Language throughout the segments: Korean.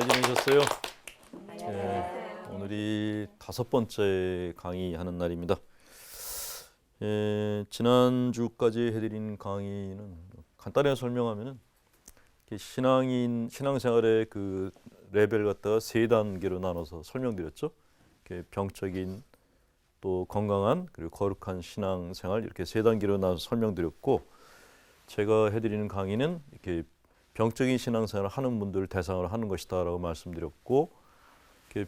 잘 지내셨어요? 오늘이 5번째 강의하는 날입니다. 지난주까지 해드린 강의는 간단히 설명하면은 신앙생활의 그 레벨 갖다가 3단계로 나눠서 설명드렸죠. 병적인, 또 건강한, 그리고 거룩한 신앙생활, 이렇게 3단계로 나눠서 설명드렸고, 제가 해드리는 강의는 이렇게 병적인 신앙생활을 하는 분들을 대상으로 하는 것이다라고 말씀드렸고,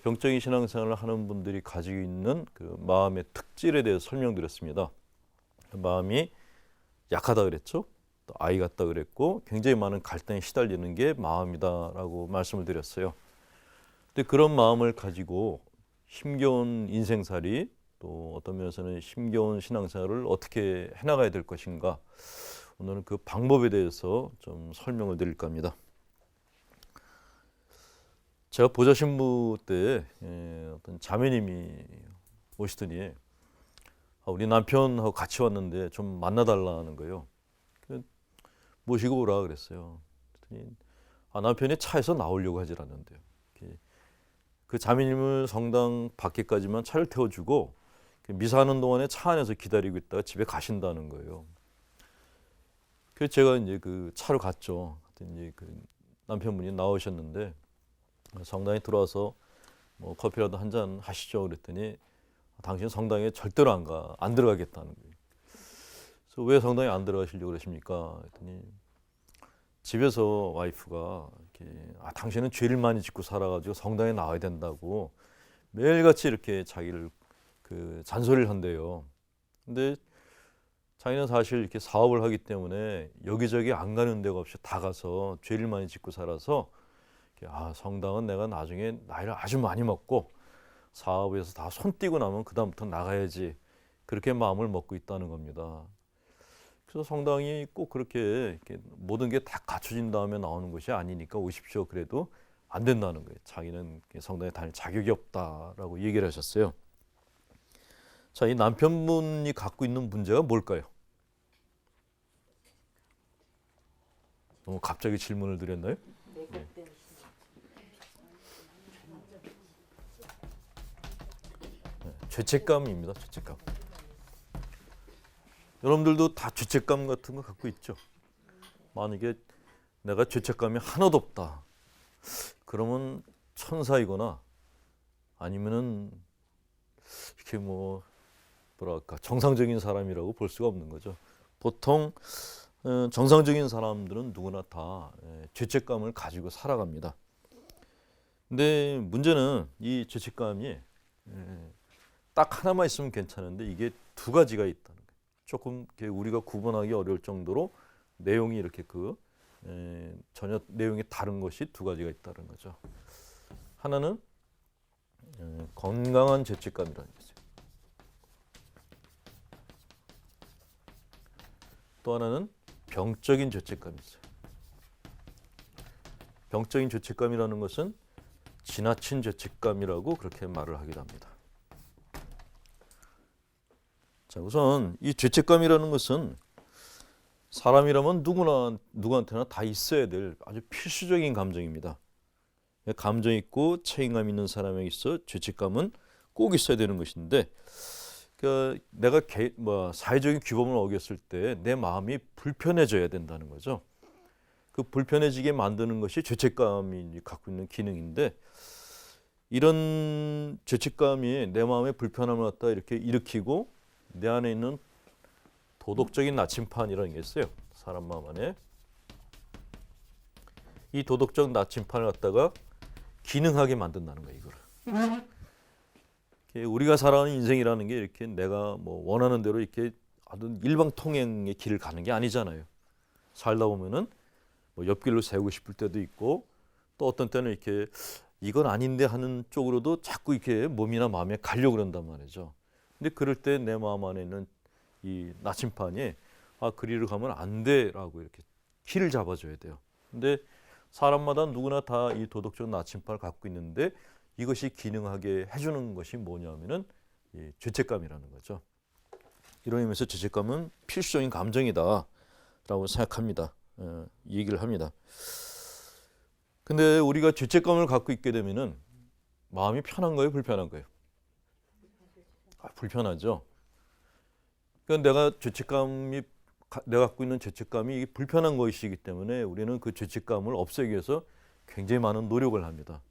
병적인 신앙생활을 하는 분들이 가지고 있는 그 마음의 특질에 대해서 설명드렸습니다. 마음이 약하다 그랬죠. 또 아이 같다 그랬고, 굉장히 많은 갈등에 시달리는 게 마음이다라고 말씀을 드렸어요. 근데 그런 마음을 가지고 힘겨운 인생살이, 또 어떤 면에서는 힘겨운 신앙생활을 어떻게 해나가야 될 것인가, 오늘은 그 방법에 대해서 좀 설명을 드릴까 합니다. 제가 보좌신부 때 어떤 자매님이 오시더니 우리 남편하고 같이 왔는데 좀 만나달라는 거예요. 모시고 오라 그랬어요. 그랬더니 남편이 차에서 나오려고 하질 않는데요. 그 자매님을 성당 밖에까지만 차를 태워주고 미사하는 동안에 차 안에서 기다리고 있다가 집에 가신다는 거예요. 그래서 제가 이제 그 차로 갔죠. 이제 그 남편분이 나오셨는데 성당에 들어와서 뭐 커피라도 한 잔 하시죠. 그랬더니 당신 성당에 절대로 안 들어가겠다는 거예요. 그래서 왜 성당에 안 들어가시려고 그러십니까? 그랬더니 집에서 와이프가 이렇게 당신은 죄를 많이 짓고 살아가지고 성당에 나와야 된다고 매일같이 이렇게 자기를 그 잔소리를 한대요. 근데 자기는 사실 이렇게 사업을 하기 때문에 여기저기 안 가는 데가 없이 다 가서 죄를 많이 짓고 살아서 성당은 내가 나중에 나이를 아주 많이 먹고 사업에서 다 손 떼고 나면 그 다음부터 나가야지, 그렇게 마음을 먹고 있다는 겁니다. 그래서 성당이 꼭 그렇게 모든 게 다 갖춰진 다음에 나오는 것이 아니니까 오십시오. 그래도 안 된다는 거예요. 자기는 성당에 다닐 자격이 없다라고 얘기를 하셨어요. 자, 이 남편분이 갖고 있는 문제가 뭘까요? 너무 갑자기 질문을 드렸나요? 네. 죄책감입니다. 죄책감. 여러분들도 다 죄책감 같은 거 갖고 있죠. 만약에 내가 죄책감이 하나도 없다, 그러면 천사이거나 아니면은 이렇게 뭐랄까 정상적인 사람이라고 볼 수가 없는 거죠. 보통 정상적인 사람들은 누구나 다 죄책감을 가지고 살아갑니다. 근데 문제는 이 죄책감이 딱 하나만 있으면 괜찮은데 이게 두 가지가 있다는 거예요. 조금 우리가 구분하기 어려울 정도로 내용이 이렇게 전혀 내용이 다른 것이 두 가지가 있다는 거죠. 하나는 건강한 죄책감이라는 거죠. 또 하나는 병적인 죄책감이 있어요. 병적인 죄책감이라는 것은 지나친 죄책감이라고 그렇게 말을 하기도 합니다. 자, 우선 이 죄책감이라는 것은 사람이라면 누구한테나 다 있어야 될 아주 필수적인 감정입니다. 감정 있고 책임감 있는 사람에게 있어 죄책감은 꼭 있어야 되는 것인데, 내가 사회적인 규범을 어겼을 때 내 마음이 불편해져야 된다는 거죠. 그 불편해지게 만드는 것이 죄책감이 갖고 있는 기능인데, 이런 죄책감이 내 마음의 불편함을 갖다 이렇게 일으키고 내 안에 있는 도덕적인 나침판이라는 게 있어요. 사람 마음 안에. 이 도덕적 나침판을 갖다가 기능하게 만든다는 거예요. 이거를. 우리가 살아가는 인생이라는 게 이렇게 내가 원하는 대로 이렇게 아주 일방통행의 길을 가는 게 아니잖아요. 살다 보면은 옆길로 세우고 싶을 때도 있고, 또 어떤 때는 이렇게 이건 아닌데 하는 쪽으로도 자꾸 이렇게 몸이나 마음에 가려고 그런단 말이죠. 근데 그럴 때 내 마음 안에 있는 이 나침판이 그리로 가면 안 돼라고 이렇게 길을 잡아줘야 돼요. 근데 사람마다 누구나 다 이 도덕적 나침판을 갖고 있는데, 이것이 기능하게 해주는 것이 뭐냐면은 이 죄책감이라는 거죠. 이런 의미에서 죄책감은 필수적인 감정이다라고 생각합니다. 이 얘기를 합니다. 근데 우리가 죄책감을 갖고 있게 되면은 마음이 편한 거예요, 불편한 거예요? 불편하죠. 그러니까 내가 갖고 있는 죄책감이 불편한 것이기 때문에 우리는 그 죄책감을 없애기 위해서 굉장히 많은 노력을 합니다.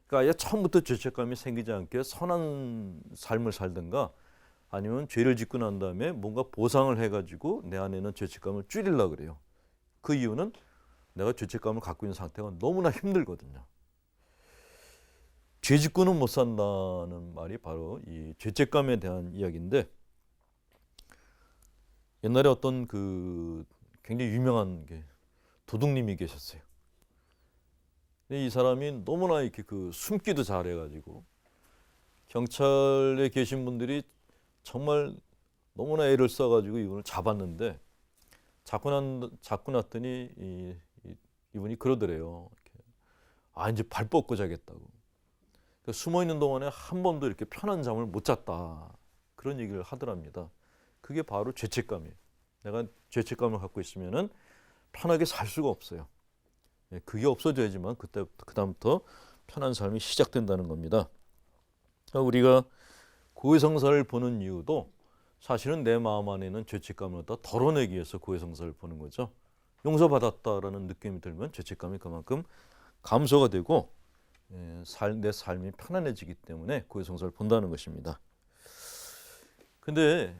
그러니까 아예 처음부터 죄책감이 생기지 않게 선한 삶을 살든가 아니면 죄를 짓고 난 다음에 뭔가 보상을 해가지고 내 안에 있는 죄책감을 줄이려고 그래요. 그 이유는 내가 죄책감을 갖고 있는 상태가 너무나 힘들거든요. 죄 짓고는 못 산다는 말이 바로 이 죄책감에 대한 이야기인데, 옛날에 어떤 그 굉장히 유명한 도둑님이 계셨어요. 이 사람이 너무나 이렇게 그 숨기도 잘해가지고 경찰에 계신 분들이 정말 너무나 애를 써가지고 이분을 잡았는데, 잡고 났더니 이분이 그러더래요. 이제 발 뻗고 자겠다고. 그러니까 숨어 있는 동안에 한 번도 이렇게 편한 잠을 못 잤다. 그런 얘기를 하더랍니다. 그게 바로 죄책감이에요. 내가 죄책감을 갖고 있으면은 편하게 살 수가 없어요. 그게 없어져야지만 그다음부터 편한 삶이 시작된다는 겁니다. 우리가 고해성사를 보는 이유도 사실은 내 마음 안에 있는 죄책감을 다 덜어내기 위해서 고해성사를 보는 거죠. 용서받았다라는 느낌이 들면 죄책감이 그만큼 감소가 되고 내 삶이 편안해지기 때문에 고해성사를 본다는 것입니다. 근데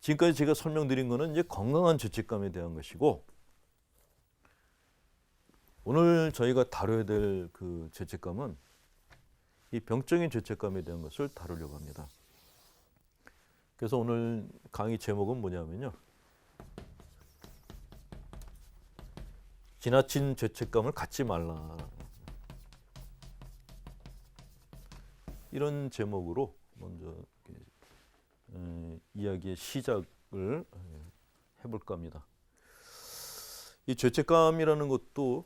지금까지 제가 설명드린 거는 이제 건강한 죄책감에 대한 것이고, 오늘 저희가 다뤄야 될 그 죄책감은 이 병적인 죄책감에 대한 것을 다루려고 합니다. 그래서 오늘 강의 제목은 뭐냐면요, 지나친 죄책감을 갖지 말라. 이런 제목으로 먼저 이야기의 시작을 해볼까 합니다. 이 죄책감이라는 것도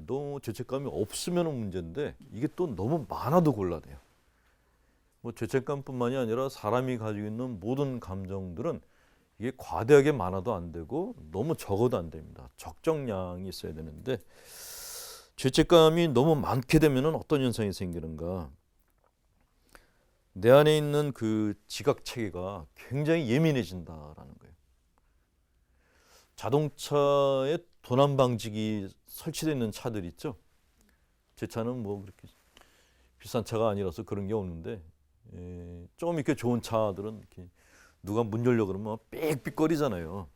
너무 죄책감이 없으면 문제인데, 이게 또 너무 많아도 곤란해요. 뭐 죄책감뿐만이 아니라 사람이 가지고 있는 모든 감정들은 이게 과대하게 많아도 안 되고 너무 적어도 안 됩니다. 적정량이 있어야 되는데, 죄책감이 너무 많게 되면 어떤 현상이 생기는가? 내 안에 있는 그 지각 체계가 굉장히 예민해진다라는 거예요. 자동차에 도난 방지기 설치되어 있는 차들 있죠. 제 차는 뭐 그렇게 비싼 차가 아니라서 그런 게 없는데, 조금 이렇게 좋은 차들은 이렇게 누가 문 열려 그러면 삑삑거리잖아요.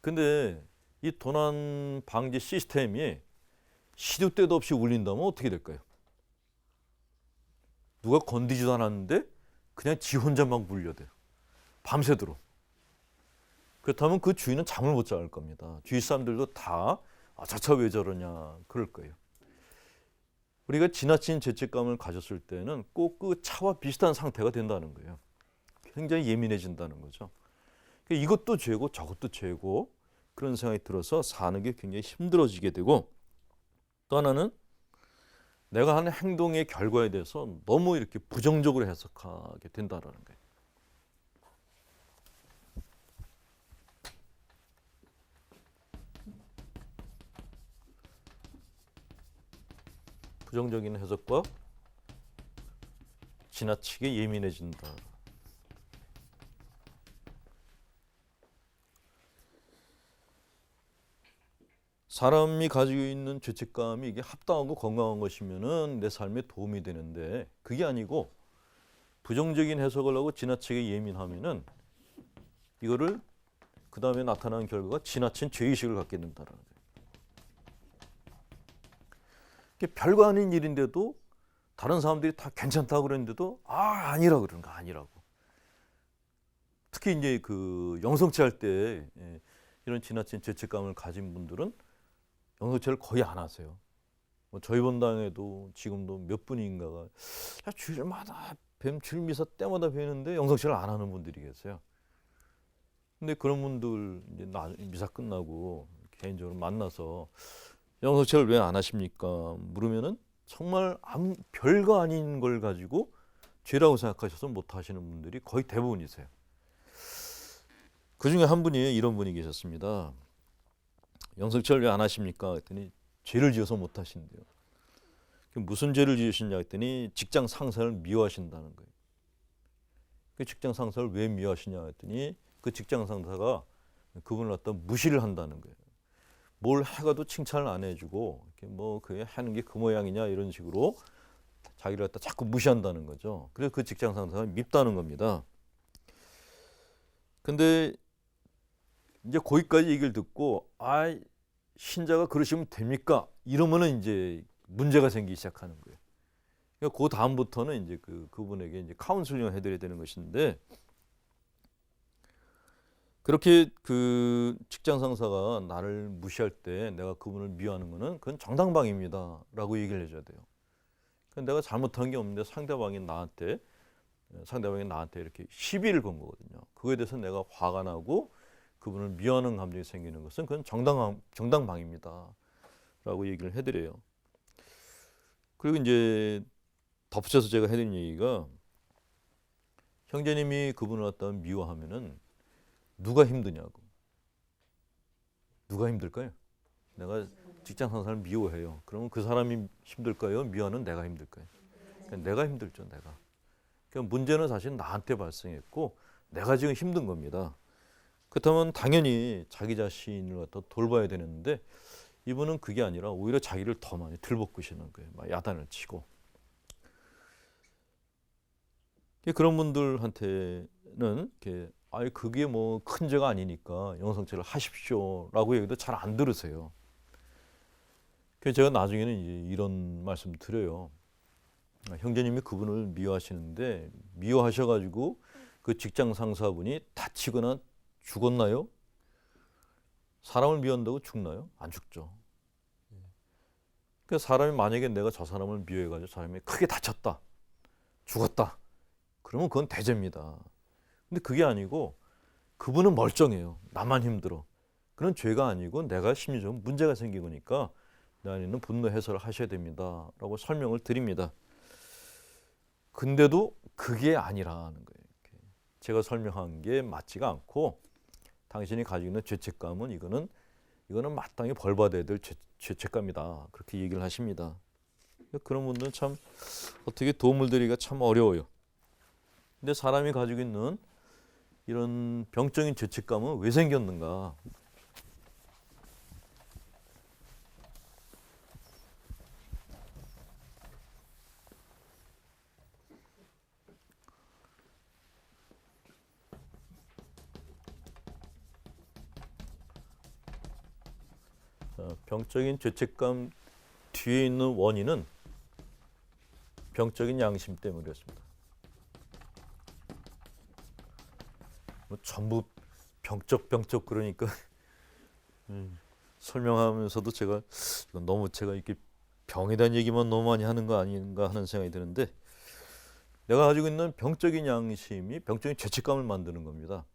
근데 이 도난 방지 시스템이 시도 때도 없이 울린다면 어떻게 될까요? 누가 건드지도 않았는데 그냥 지 혼자 막 물려대요. 밤새도록. 그렇다면 그 주인은 잠을 못 잘 겁니다. 주위 사람들도 다 저 차 왜 저러냐 그럴 거예요. 우리가 지나친 죄책감을 가졌을 때는 꼭 그 차와 비슷한 상태가 된다는 거예요. 굉장히 예민해진다는 거죠. 이것도 죄고 저것도 죄고 그런 생각이 들어서 사는 게 굉장히 힘들어지게 되고, 또 하나는 내가 하는 행동의 결과에 대해서 너무 이렇게 부정적으로 해석하게 된다는 거예요. 부정적인 해석과 지나치게 예민해진다. 사람이 가지고 있는 죄책감이 이게 합당하고 건강한 것이면은 내 삶에 도움이 되는데, 그게 아니고 부정적인 해석을 하고 지나치게 예민하면은 이거를 그 다음에 나타나는 결과가 지나친 죄의식을 갖게 된다는 거예요. 별거 아닌 일인데도 다른 사람들이 다 괜찮다고 그랬는데도 아니라고 그러는 거 아니라고. 특히 이제 그 영성체 할 때 이런 지나친 죄책감을 가진 분들은 영성체를 거의 안 하세요. 뭐 저희 본당에도 지금도 몇 분인가가 주일마다 주일 미사 때마다 뵈는데 영성체를 안 하는 분들이 계세요. 근데 그런 분들 이제 미사 끝나고 개인적으로 만나서 영성체를 왜 안 하십니까? 물으면은 정말 별거 아닌 걸 가지고 죄라고 생각하셔서 못 하시는 분들이 거의 대부분이세요. 그 중에 한 분이 이런 분이 계셨습니다. 영성체를 왜 안 하십니까? 그랬더니 죄를 지어서 못 하신대요. 무슨 죄를 지으시냐 했더니 직장 상사를 미워하신다는 거예요. 그 직장 상사를 왜 미워하시냐 했더니 그 직장 상사가 그분을 갖다 무시를 한다는 거예요. 뭘 해가도 칭찬을 안 해주고 이렇게 뭐 그게 하는 게 그 모양이냐 이런 식으로 자기를 갖다 자꾸 무시한다는 거죠. 그래서 그 직장 상사가 밉다는 겁니다. 근데 이제 거기까지 얘기를 듣고 신자가 그러시면 됩니까? 이러면은 이제 문제가 생기기 시작하는 거예요. 그러니까 그 다음부터는 이제 그분에게 이제 카운슬링을 해드려야 되는 것인데, 그렇게 그 직장 상사가 나를 무시할 때 내가 그분을 미워하는 거는 그건 정당방위입니다라고 얘기를 해줘야 돼요. 그러니까 내가 잘못한 게 없는데 상대방이 나한테 이렇게 시비를 건 거거든요. 그거에 대해서 내가 화가 나고 그분을 미워하는 감정이 생기는 것은 그건 정당방위입니다라고 얘기를 해드려요. 그리고 이제 덧붙여서 제가 해드린 얘기가, 형제님이 그분을 갖다 미워하면은 누가 힘드냐고. 누가 힘들까요? 내가 직장 상사를 미워해요. 그러면 그 사람이 힘들까요? 미워하는 내가 힘들까요? 내가 힘들죠, 내가. 그러니까 문제는 사실 나한테 발생했고 내가 지금 힘든 겁니다. 그렇다면 당연히 자기 자신을 갖다 돌봐야 되는데, 이분은 그게 아니라 오히려 자기를 더 많이 들볶으시는 거예요. 막 야단을 치고. 그런 분들한테는 그게 뭐 큰 죄가 아니니까 영성죄를 하십시오라고 얘기도 잘 안 들으세요. 그래서 제가 나중에는 이제 이런 말씀 드려요. 형제님이 그분을 미워하시는데, 미워하셔가지고 그 직장 상사분이 다치거나 죽었나요? 사람을 미워한다고 죽나요? 안 죽죠. 그러니까 사람이 만약에 내가 저 사람을 미워해가지고 사람이 크게 다쳤다, 죽었다, 그러면 그건 대죄입니다. 근데 그게 아니고 그분은 멀쩡해요. 나만 힘들어. 그런 죄가 아니고 내가 심리적으로 문제가 생긴 거니까 내 안에 있는 분노 해소를 하셔야 됩니다 라고 설명을 드립니다. 근데도 그게 아니라는 거예요. 제가 설명한 게 맞지가 않고, 당신이 가지고 있는 죄책감은 이거는 마땅히 벌받아야 될 죄책감이다, 그렇게 얘기를 하십니다. 그런 분들은 참 어떻게 도움을 드리기가 참 어려워요. 근데 사람이 가지고 있는 이런 병적인 죄책감은 왜 생겼는가? 병적인 죄책감 뒤에 있는 원인은 병적인 양심 때문이었습니다. 뭐 전부 병적 그러니까 설명하면서도 제가 이건 너무 제가 이렇게 병에 대한 얘기만 너무 많이 하는 거 아닌가 하는 생각이 드는데, 내가 가지고 있는 병적인 양심이 병적인 죄책감을 만드는 겁니다.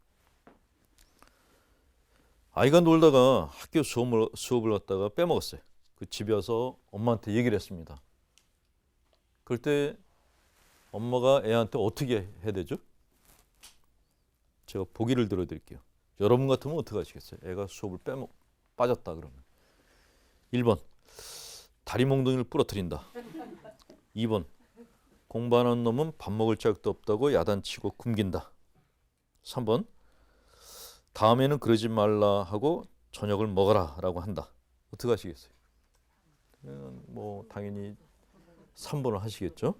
아이가 놀다가 학교 수업을 갖다가 빼먹었어요. 그 집에 와서 엄마한테 얘기를 했습니다. 그럴 때 엄마가 애한테 어떻게 해야 되죠? 제가 보기를 들어드릴게요. 여러분 같으면 어떻게 하시겠어요? 애가 수업을 빠졌다 그러면. 1번, 다리 몽둥이를 부러뜨린다. 2번, 공부하는 놈은 밥 먹을 자격도 없다고 야단치고 굶긴다. 3번, 다음에는 그러지 말라 하고 저녁을 먹어라 라고 한다. 어떻게 하시겠어요? 뭐 당연히 3번을 하시겠죠?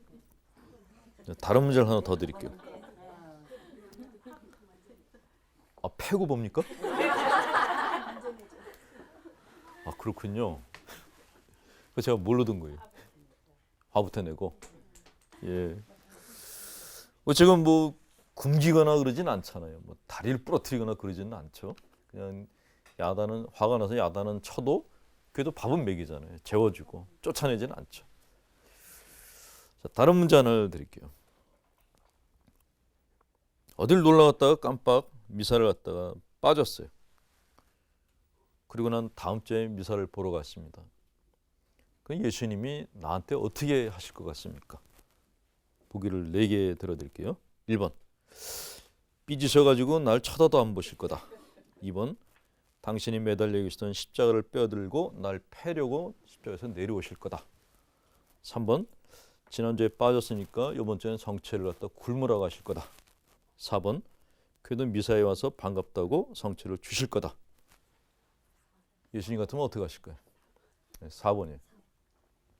다른 문제를 하나 더 드릴게요. 패고 봅니까? 그렇군요. 제가 뭘로 든 거예요? 화부터 내고. 예. 지금 뭐 굶기거나 그러진 않잖아요. 뭐 다리를 부러뜨리거나 그러지는 않죠. 그냥 화가 나서 야단은 쳐도 그래도 밥은 먹이잖아요. 재워주고 쫓아내지는 않죠. 자, 다른 문제 하나 드릴게요. 어딜 놀러 갔다가 깜빡 미사를 갔다가 빠졌어요. 그리고 난 다음 주에 미사를 보러 갔습니다. 그 예수님이 나한테 어떻게 하실 것 같습니까? 보기를 4개 들어드릴게요. 1번, 삐지셔가지고 날 쳐다도 안 보실 거다. 2번, 당신이 매달려 계시던 십자가를 빼어들고 날 패려고 십자가에서 내려오실 거다. 3번 지난주에 빠졌으니까 이번 주에는 성체를 갖다 굶으러 가실 거다. 4번 그래도 미사에 와서 반갑다고 성체를 주실 거다. 예수님 같으면 어떻게 하실 거예요? 4번이에요.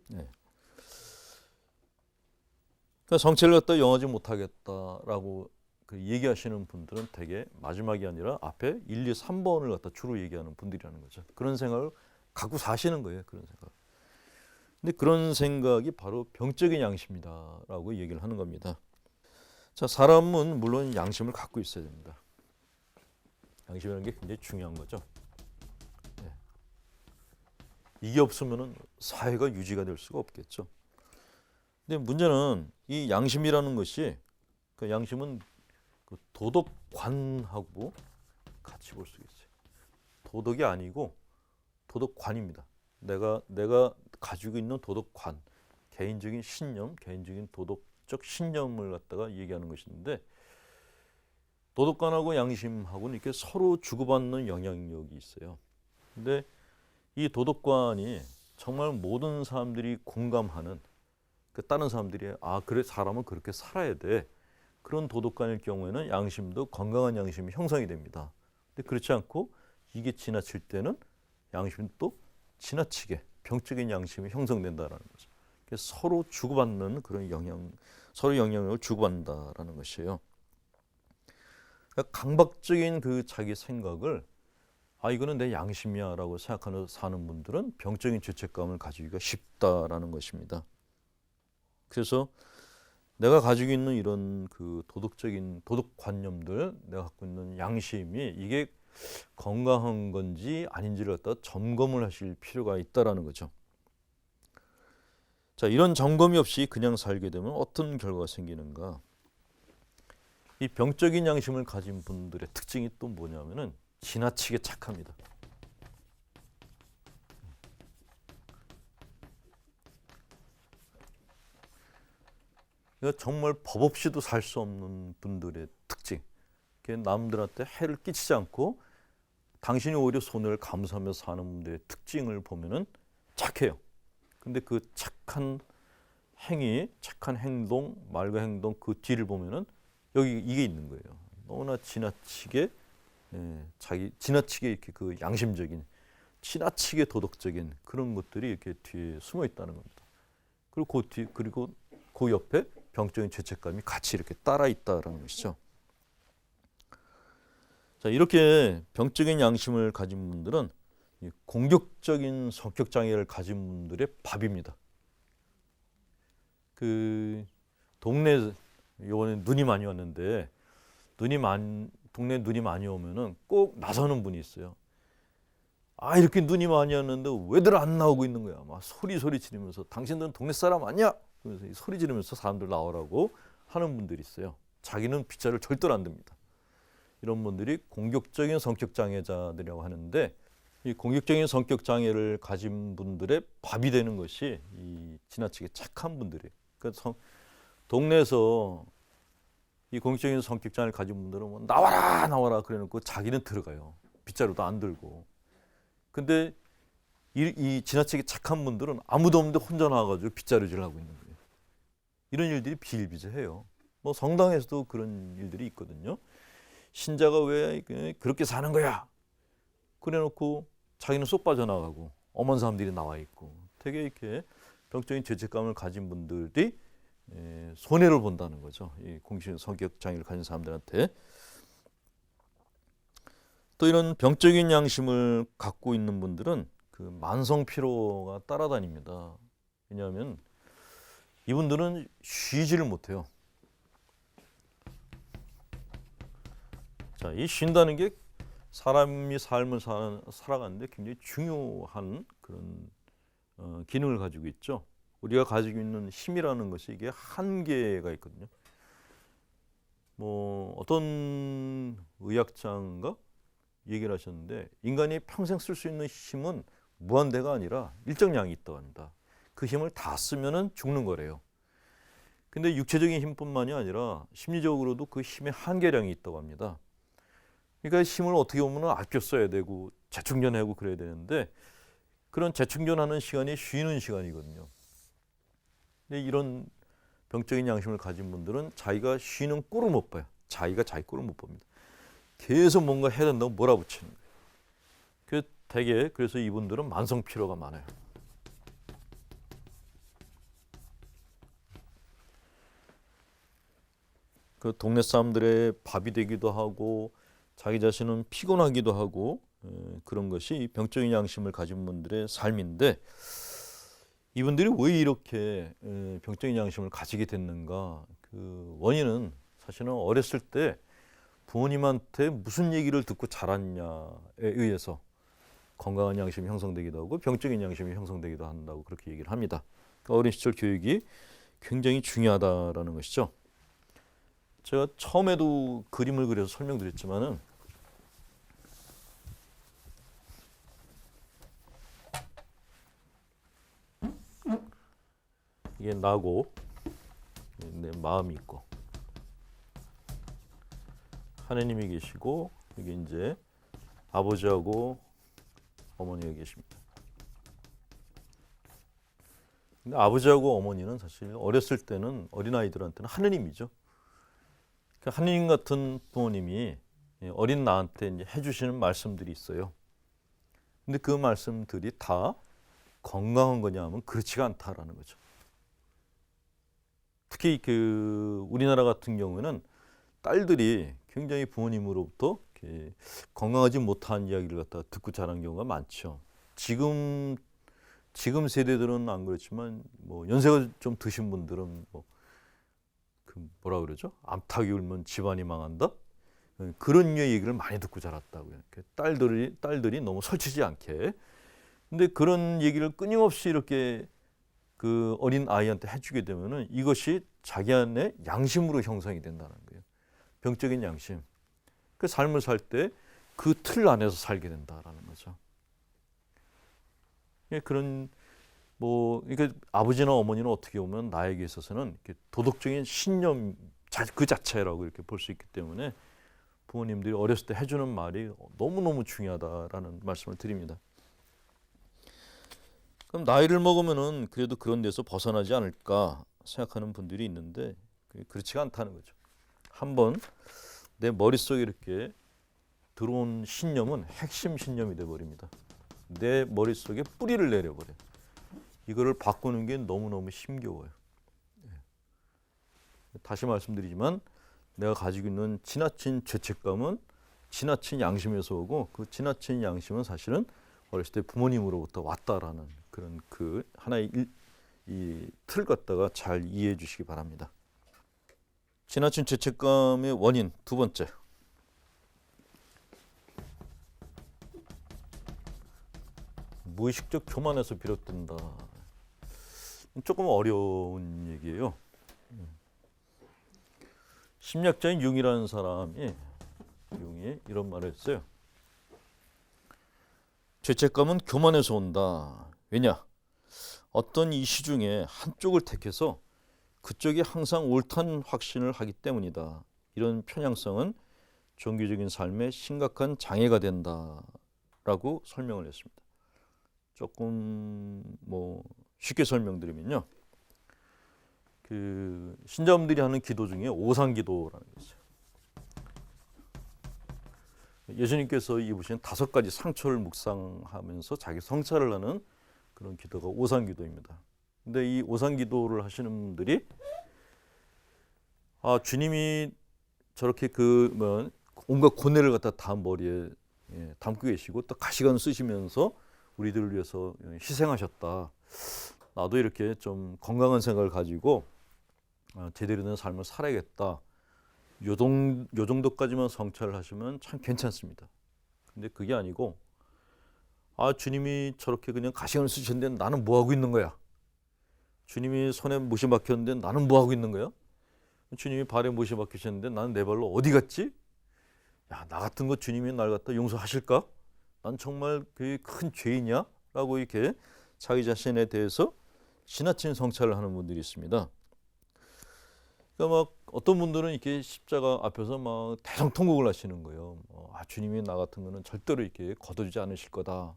네. 그러니까 성체를 갖다 영하지 못하겠다라고 그 얘기하시는 분들은 대개 마지막이 아니라 앞에 1, 2, 3번을 갖다 주로 얘기하는 분들이라는 거죠. 그런 생각을 갖고 사시는 거예요. 그런 생각. 근데 그런 생각이 바로 병적인 양심이다라고 얘기를 하는 겁니다. 자, 사람은 물론 양심을 갖고 있어야 됩니다. 양심이라는 게 굉장히 중요한 거죠. 네. 이게 없으면 사회가 유지가 될 수가 없겠죠. 근데 문제는 이 양심이라는 것이 그 양심은 그 도덕관하고 같이 볼 수 있어요. 도덕이 아니고 도덕관입니다. 내가 가지고 있는 도덕관, 개인적인 신념, 개인적인 도덕적 신념을 갖다가 얘기하는 것인데 도덕관하고 양심하고는 이렇게 서로 주고받는 영향력이 있어요. 근데 이 도덕관이 정말 모든 사람들이 공감하는 그 다른 사람들이 그래 사람은 그렇게 살아야 돼. 그런 도덕관일 경우에는 양심도 건강한 양심이 형성이 됩니다. 근데 그렇지 않고 이게 지나칠 때는 양심은 또 지나치게 병적인 양심이 형성된다라는 거죠. 서로 주고받는 그런 서로 영향력을 주고받는다라는 것이에요. 그러니까 강박적인 그 자기 생각을 이거는 내 양심이야라고 생각하는 사는 분들은 병적인 죄책감을 가지기가 쉽다라는 것입니다. 그래서 내가 가지고 있는 이런 그 도덕관념들, 내가 갖고 있는 양심이 이게 건강한 건지 아닌지를 갖다 점검을 하실 필요가 있다라는 거죠. 자, 이런 점검이 없이 그냥 살게 되면 어떤 결과가 생기는가? 이 병적인 양심을 가진 분들의 특징이 또 뭐냐면은 지나치게 착합니다. 그러니까 정말 법 없이도 살 수 없는 분들의 특징. 남들한테 해를 끼치지 않고 당신이 오히려 손해를 감수하며 사는 분들의 특징을 보면은 착해요. 근데 그 착한 행위, 착한 행동, 말과 행동 그 뒤를 보면은 여기 이게 있는 거예요. 너무나 지나치게 지나치게 이렇게 그 양심적인, 지나치게 도덕적인 그런 것들이 이렇게 뒤에 숨어 있다는 겁니다. 그리고 그 옆에 병적인 죄책감이 같이 이렇게 따라 있다라는 것이죠. 자, 이렇게 병적인 양심을 가진 분들은 공격적인 성격 장애를 가진 분들의 밥입니다. 그 동네 이번에 눈이 많이 왔는데 동네 눈이 많이 오면은 꼭 나서는 분이 있어요. 이렇게 눈이 많이 왔는데 왜들 안 나오고 있는 거야? 막 소리 지르면서 당신들은 동네 사람 아니야? 그래서 소리 지르면서 사람들 나오라고 하는 분들이 있어요. 자기는 빗자를 절대로 안 듭니다. 이런 분들이 공격적인 성격 장애자들이라고 하는데 이 공격적인 성격 장애를 가진 분들의 밥이 되는 것이 이 지나치게 착한 분들이에요. 그러니까 동네에서 이 공격적인 성격 장애를 가진 분들은 뭐 나와라 그래놓고 자기는 들어가요. 빗자루도 안 들고. 근데 이 지나치게 착한 분들은 아무도 없는데 혼자 나와가지고 빗자루질을 하고 있는 거예요. 이런 일들이 비일비재해요. 뭐 성당에서도 그런 일들이 있거든요. 신자가 왜 그렇게 사는 거야? 그래놓고 자기는 쏙 빠져나가고 엄한 사람들이 나와 있고 되게 이렇게 병적인 죄책감을 가진 분들이 손해를 본다는 거죠. 이 공식적인 성격 장애를 가진 사람들한테. 또 이런 병적인 양심을 갖고 있는 분들은 그 만성 피로가 따라다닙니다. 왜냐하면 이분들은 쉬지를 못해요. 자, 이 쉰다는 게 사람이 삶을 살아가는데 굉장히 중요한 그런 기능을 가지고 있죠. 우리가 가지고 있는 힘이라는 것이 이게 한계가 있거든요. 뭐 어떤 의학자인가 얘기를 하셨는데 인간이 평생 쓸 수 있는 힘은 무한대가 아니라 일정량이 있다고 합니다. 그 힘을 다 쓰면은 죽는 거래요. 근데 육체적인 힘뿐만이 아니라 심리적으로도 그 힘의 한계량이 있다고 합니다. 그러니까 힘을 어떻게 보면 아껴 써야 되고 재충전하고 그래야 되는데 그런 재충전하는 시간이 쉬는 시간이거든요. 근데 이런 병적인 양심을 가진 분들은 자기가 쉬는 꼴을 못 봐요. 자기가 자기 꼴을 못 봅니다. 계속 뭔가 해야 된다고 몰아붙이는 거예요. 그래서 이분들은 만성 피로가 많아요. 그 동네 사람들의 밥이 되기도 하고 자기 자신은 피곤하기도 하고 그런 것이 병적인 양심을 가진 분들의 삶인데 이분들이 왜 이렇게 병적인 양심을 가지게 됐는가? 그 원인은 사실은 어렸을 때 부모님한테 무슨 얘기를 듣고 자랐냐에 의해서 건강한 양심이 형성되기도 하고 병적인 양심이 형성되기도 한다고 그렇게 얘기를 합니다. 그러니까 어린 시절 교육이 굉장히 중요하다라는 것이죠. 제가 처음에도 그림을 그려서 설명드렸지만은 이게 나고 내 마음이 있고 하느님이 계시고 이게 이제 아버지하고 어머니가 계십니다. 근데 아버지하고 어머니는 사실 어렸을 때는 어린아이들한테는 하느님이죠. 그러니까 하느님 같은 부모님이 어린 나한테 이제 해주시는 말씀들이 있어요. 근데 그 말씀들이 다 건강한 거냐 하면 그렇지가 않다라는 거죠. 특히 그 우리나라 같은 경우는 딸들이 굉장히 부모님으로부터 건강하지 못한 이야기를 갖다 듣고 자란 경우가 많죠. 지금 세대들은 안 그렇지만 뭐 연세가 좀 드신 분들은 뭐라 그러죠? 암탉이 울면 집안이 망한다. 그런 류의 얘기를 많이 듣고 자랐다고요. 딸들이 너무 설치지 않게. 근데 그런 얘기를 끊임없이 이렇게 그 어린 아이한테 해주게 되면은 이것이 자기 안에 양심으로 형성이 된다는 거예요. 병적인 양심. 그 삶을 살 때 그 틀 안에서 살게 된다라는 거죠. 그런 그러니까 아버지나 어머니는 어떻게 보면 나에게 있어서는 도덕적인 신념 그 자체라고 이렇게 볼 수 있기 때문에 부모님들이 어렸을 때 해주는 말이 너무너무 중요하다라는 말씀을 드립니다. 그럼 나이를 먹으면은 그래도 그런 데서 벗어나지 않을까 생각하는 분들이 있는데 그렇지가 않다는 거죠. 한번 내 머릿속에 이렇게 들어온 신념은 핵심 신념이 돼버립니다. 내 머릿속에 뿌리를 내려버려요. 이거를 바꾸는 게 너무너무 힘겨워요. 다시 말씀드리지만 내가 가지고 있는 지나친 죄책감은 지나친 양심에서 오고 그 지나친 양심은 사실은 어렸을 때 부모님으로부터 왔다라는 그런 그 하나의 이 틀 갖다가 잘 이해해 주시기 바랍니다. 지나친 죄책감의 원인 두 번째. 무의식적 교만에서 비롯된다. 조금 어려운 얘기예요. 심리학자인 융이라는 사람이 이런 말을 했어요. 죄책감은 교만에서 온다. 왜냐? 어떤 이슈 중에 한쪽을 택해서 그쪽이 항상 옳다는 확신을 하기 때문이다. 이런 편향성은 종교적인 삶에 심각한 장애가 된다라고 설명을 했습니다. 조금 쉽게 설명드리면요. 그 신자분들이 하는 기도 중에 오상기도라는 게 있어요. 예수님께서 입으신 5가지 상처를 묵상하면서 자기 성찰을 하는 그런 기도가 오상기도입니다. 근데 이 오상기도를 하시는 분들이 주님이 저렇게 온갖 고뇌를 갖다 다 머리에 담고 계시고 또 가시관 쓰시면서 우리들을 위해서 희생하셨다. 나도 이렇게 좀 건강한 생각을 가지고 제대로 된 삶을 살아야겠다. 요 정도까지만 성찰을 하시면 참 괜찮습니다. 근데 그게 아니고 주님이 저렇게 그냥 가시관을 쓰셨는데 나는 뭐 하고 있는 거야? 주님이 손에 못이 박혔는데 나는 뭐 하고 있는 거야? 주님이 발에 못이 박히셨는데 나는 내 발로 어디 갔지? 야, 나 같은 거 주님이 날 갖다 용서하실까? 난 정말 그 큰 죄이냐? 라고 이렇게 자기 자신에 대해서 지나친 성찰을 하는 분들이 있습니다. 그러니까 막 어떤 분들은 이렇게 십자가 앞에서 막 대성통곡을 하시는 거예요. 주님이 나 같은 거는 절대로 이렇게 거둬주지 않으실 거다.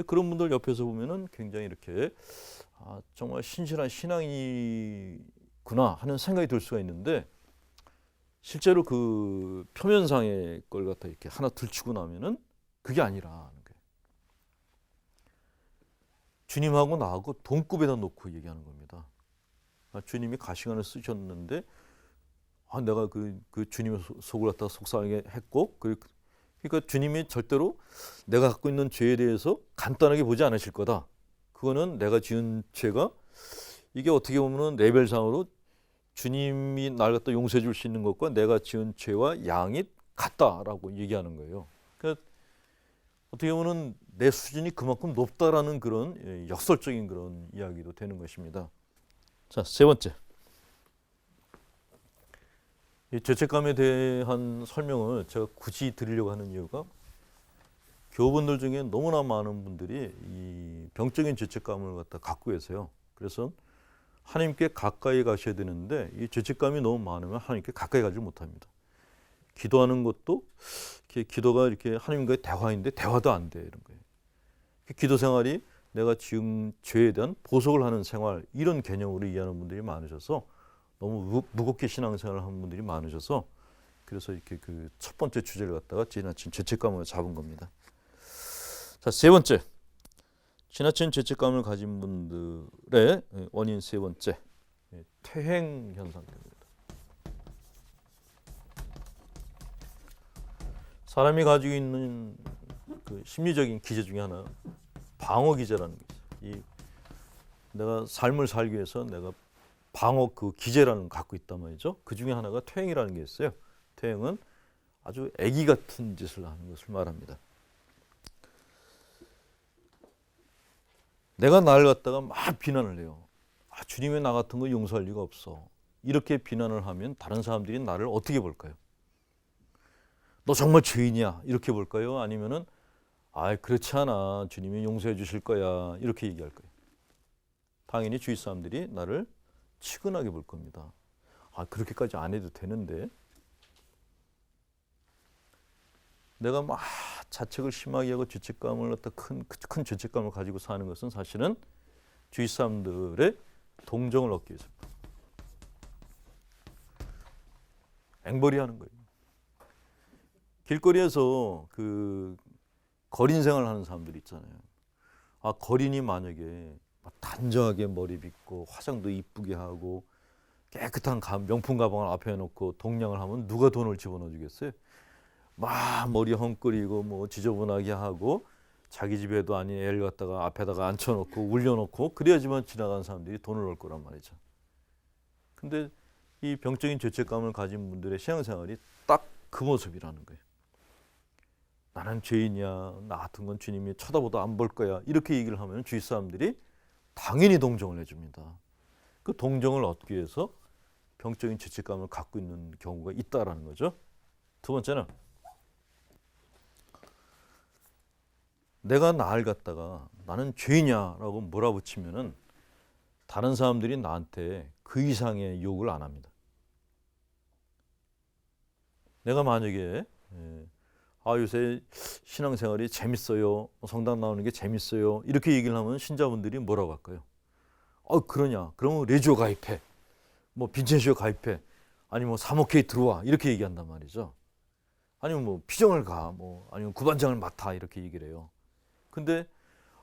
그런 분들 옆에서 보면은 굉장히 이렇게 정말 신실한 신앙이구나 하는 생각이 들 수가 있는데, 실제로 그 표면상의 걸 갖다 이렇게 하나 들추고 나면은 그게 아니라는 거예요. 주님하고 나하고 동급에다 놓고 얘기하는 겁니다. 주님이 가시관을 쓰셨는데 내가 그 주님의 속을 갖다 속상하게 했고, 그러니까 주님이 절대로 내가 갖고 있는 죄에 대해서 간단하게 보지 않으실 거다. 그거는 내가 지은 죄가 이게 어떻게 보면은 레벨상으로 주님이 날 갖다 용서해 줄 수 있는 것과 내가 지은 죄와 양이 같다라고 얘기하는 거예요. 그러니까 어떻게 보면은 내 수준이 그만큼 높다라는 그런 역설적인 그런 이야기도 되는 것입니다. 자, 세 번째. 이 죄책감에 대한 설명을 제가 굳이 드리려고 하는 이유가, 교우분들 중에 너무나 많은 분들이 이 병적인 죄책감을 갖다 갖고 계세요. 그래서 하나님께 가까이 가셔야 되는데 이 죄책감이 너무 많으면 하나님께 가까이 가지 못합니다. 기도하는 것도 기도가 이렇게 하나님과의 대화인데 대화도 안 돼, 이런 거예요. 기도 생활이 내가 지은 죄에 대한 보석을 하는 생활, 이런 개념으로 이해하는 분들이 많으셔서 너무 무겁게 신앙생활을 하는 분들이 많으셔서, 그래서 이렇게 그 첫 번째 주제를 갖다가 지나친 죄책감을 잡은 겁니다. 자, 세 번째. 지나친 죄책감을 가진 분들의 원인 세 번째, 퇴행 현상입니다. 사람이 가지고 있는 그 심리적인 기제 중에 하나, 방어 기제라는 게 있어요. 내가 삶을 살기 위해서 내가 방어 그 기제라는 걸 갖고 있단 말이죠. 그 중에 하나가 퇴행이라는 게 있어요. 퇴행은 아주 애기 같은 짓을 하는 것을 말합니다. 내가 나를 갖다가 막 비난을 해요. 주님의 나 같은 거 용서할 리가 없어. 이렇게 비난을 하면 다른 사람들이 나를 어떻게 볼까요? 너 정말 죄인이야, 이렇게 볼까요? 아니면은 그렇지 않아, 주님이 용서해 주실 거야, 이렇게 얘기할 거예요. 당연히 주위 사람들이 나를 치근하게 볼 겁니다. 그렇게까지 안 해도 되는데. 내가 막 자책을 심하게 하고 죄책감을 갖다 큰 죄책감을 가지고 사는 것은 사실은 주위 사람들의 동정을 얻기 위해서입니다. 앵벌이 하는 거예요. 길거리에서 그 거린 생활을 하는 사람들 있잖아요. 거린이 만약에 단정하게 머리 빗고 화장도 이쁘게 하고 깨끗한 명품 가방을 앞에 놓고 동냥을 하면 누가 돈을 집어넣어 주겠어요? 막 머리 헝끓이고 뭐 지저분하게 하고 자기 집에도 아닌 애를 갖다가 앞에다가 앉혀놓고 울려놓고 그래야지만 지나가는 사람들이 돈을 넣을 거란 말이죠. 근데 이 병적인 죄책감을 가진 분들의 신앙생활이 딱 그 모습이라는 거예요. 나는 죄인이야, 나 같은 건 주님이 쳐다보도 안 볼 거야, 이렇게 얘기를 하면 주위 사람들이 당연히 동정을 해줍니다. 그 동정을 얻기 위해서 병적인 죄책감을 갖고 있는 경우가 있다라는 거죠. 두 번째는, 내가 나를 갖다가 나는 죄인이야라고 몰아붙이면은 다른 사람들이 나한테 그 이상의 욕을 안 합니다. 내가 만약에 요새 신앙생활이 재밌어요, 성당 나오는 게 재밌어요, 이렇게 얘기를 하면 신자분들이 뭐라고 할까요? 그러냐, 그러면 레지오 가입해, 뭐 빈첸시오 가입해, 아니면 뭐 사모회에 들어와, 이렇게 얘기한단 말이죠. 아니면 뭐 피정을 가, 뭐 아니면 구반장을 맡아, 이렇게 얘기를 해요. 근데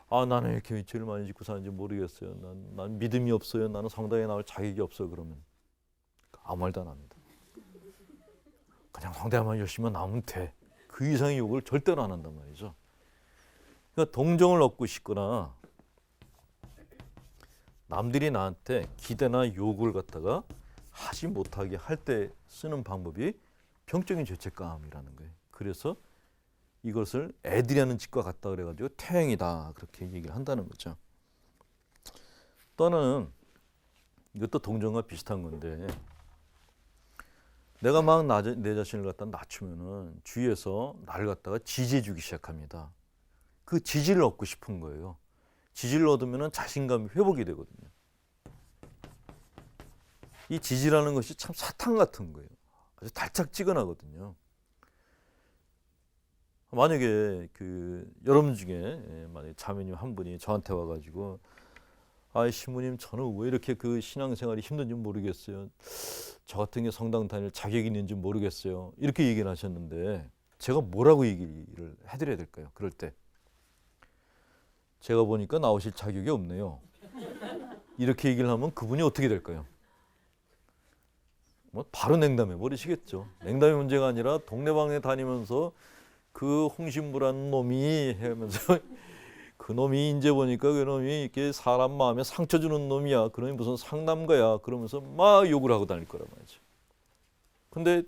나는 이렇게 죄를 많이 짓고 사는지 모르겠어요, 난 믿음이 없어요, 나는 성당에 나올 자격이 없어요, 그러면 아무 말도 안 합니다. 그냥 성당에만 열심히 나오면 돼, 그 이상의 욕을 절대로 안 한단 말이죠. 그러니까 동정을 얻고 싶거나 남들이 나한테 기대나 요구를 갖다가 하지 못하게 할 때 쓰는 방법이 병적인 죄책감이라는 거예요. 그래서 이것을 애들이 하는 짓과 같다 그래가지고 퇴행이다, 그렇게 얘기를 한다는 거죠. 또 하나는, 이것도 동정과 비슷한 건데, 내가 막 내 자신을 갖다 낮추면은 주위에서 나를 갖다가 지지해주기 시작합니다. 그 지지를 얻고 싶은 거예요. 지지를 얻으면은 자신감이 회복이 되거든요. 이 지지라는 것이 참 사탕 같은 거예요. 아주 달짝지근하거든요. 만약에 여러분 중에 만약에 자매님 한 분이 저한테 와가지고 신부님 저는 왜 이렇게 신앙생활이 힘든지 모르겠어요. 저 같은 게 성당 다닐 자격이 있는지 모르겠어요. 이렇게 얘기를 하셨는데 제가 뭐라고 얘기를 해드려야 될까요? 그럴 때 제가 보니까 나오실 자격이 없네요. 이렇게 얘기를 하면 그분이 어떻게 될까요? 뭐 바로 냉담해 버리시겠죠. 냉담이 문제가 아니라 동네방네 다니면서 그 홍신부라는 놈이 하면서 그 놈이 이제 보니까 그 놈이 이렇게 사람 마음에 상처 주는 놈이야. 그 놈이 무슨 상담가야. 그러면서 막 욕을 하고 다닐 거란 말이죠. 근데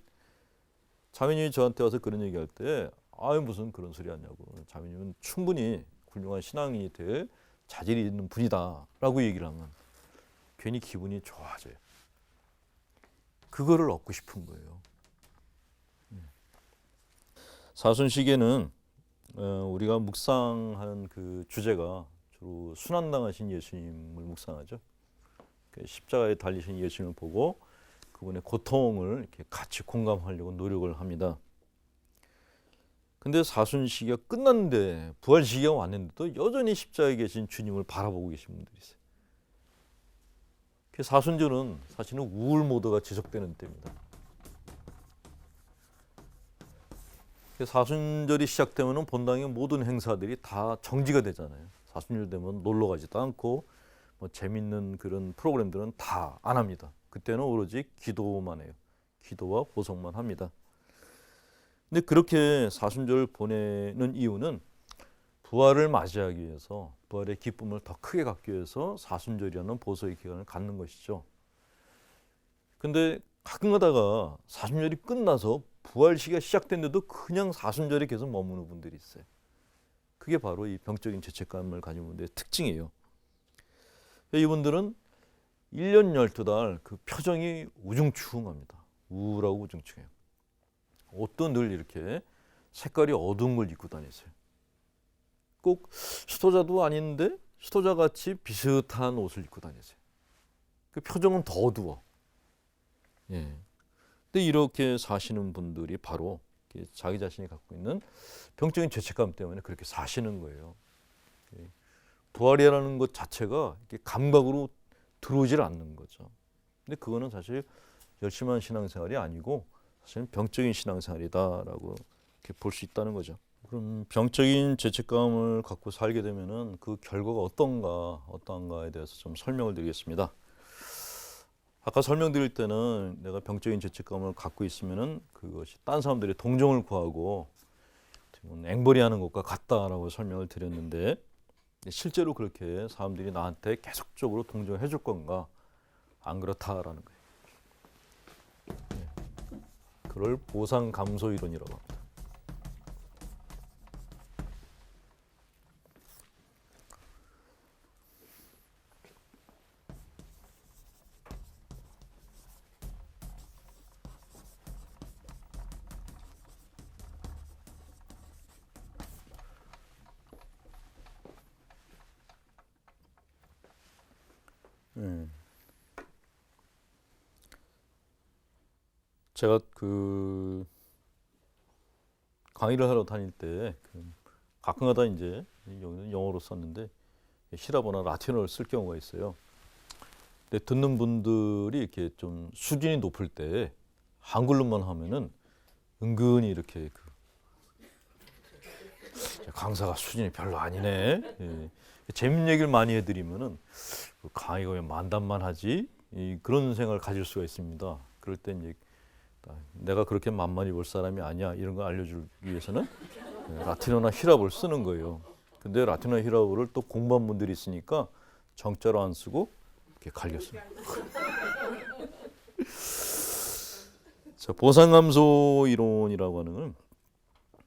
자매님이 저한테 와서 그런 얘기할 때 무슨 그런 소리 하냐고. 자매님은 충분히 훌륭한 신앙이 될 자질이 있는 분이다 라고 얘기를 하면 괜히 기분이 좋아져요. 그거를 얻고 싶은 거예요. 사순식에는 우리가 묵상하는 그 주제가 주로 순환당하신 예수님을 묵상하죠. 십자가에 달리신 예수님을 보고 그분의 고통을 이렇게 같이 공감하려고 노력을 합니다. 근데 사순시기가 끝났는데 부활시기가 왔는데도 여전히 십자가에 계신 주님을 바라보고 계신 분들이 있어요. 사순절은 사실은 우울 모드가 지속되는 때입니다. 사순절이 시작되면 본당의 모든 행사들이 다 정지가 되잖아요. 사순절 되면 놀러 가지도 않고 뭐 재밌는 그런 프로그램들은 다 안 합니다. 그때는 오로지 기도만 해요. 기도와 보성만 합니다. 근데 그렇게 사순절을 보내는 이유는 부활을 맞이하기 위해서 부활의 기쁨을 더 크게 갖기 위해서 사순절이라는 보석의 기간을 갖는 것이죠. 근데 가끔 가다가 사순절이 끝나서 부활 시기가 시작됐는데도 그냥 사순절에 계속 머무는 분들이 있어요. 그게 바로 이 병적인 죄책감을 가진 분들의 특징이에요. 이분들은 1년 12달 그 표정이 우중충합니다. 우울하고 우중충해요. 옷도 늘 이렇게 색깔이 어두운 걸 입고 다니세요. 꼭 수도자도 아닌데 수도자같이 비슷한 옷을 입고 다니세요. 그 표정은 더 어두워. 예. 근데 이렇게 사시는 분들이 바로 자기 자신이 갖고 있는 병적인 죄책감 때문에 그렇게 사시는 거예요. 부활이라는 것 자체가 이렇게 감각으로 들어오질 않는 거죠. 근데 그거는 사실 열심한 신앙생활이 아니고 사실은 병적인 신앙생활이다라고 이렇게 볼 수 있다는 거죠. 그럼 병적인 죄책감을 갖고 살게 되면은 그 결과가 어떠한가에 대해서 좀 설명을 드리겠습니다. 아까 설명드릴 때는 내가 병적인 죄책감을 갖고 있으면은 그것이 딴 사람들의 동정을 구하고 앵벌이하는 것과 같다라고 설명을 드렸는데 실제로 그렇게 사람들이 나한테 계속적으로 동정해 줄 건가? 안 그렇다라는 거예요. 그걸 보상 감소 이론이라고 합니다. 제가 강의를 하러 다닐 때 가끔가다 이제 여기는 영어로 썼는데 히라보나 라틴어를 쓸 경우가 있어요. 근데 듣는 분들이 이렇게 좀 수준이 높을 때 한글로만 하면은 은근히 이렇게 강사가 수준이 별로 아니네. 예. 재밌는 얘기를 많이 해드리면은 강의가 왜 만담만 하지? 그런 생각을 가질 수가 있습니다. 그럴 때 이제 내가 그렇게 만만히 볼 사람이 아니야 이런 걸 알려주기 위해서는 라틴어나 히라보를 쓰는 거예요. 근데 라틴어 히라보를 또 공부한 분들이 있으니까 정자로 안 쓰고 이렇게 갈겼어요. 자, 보상감소 이론이라고 하는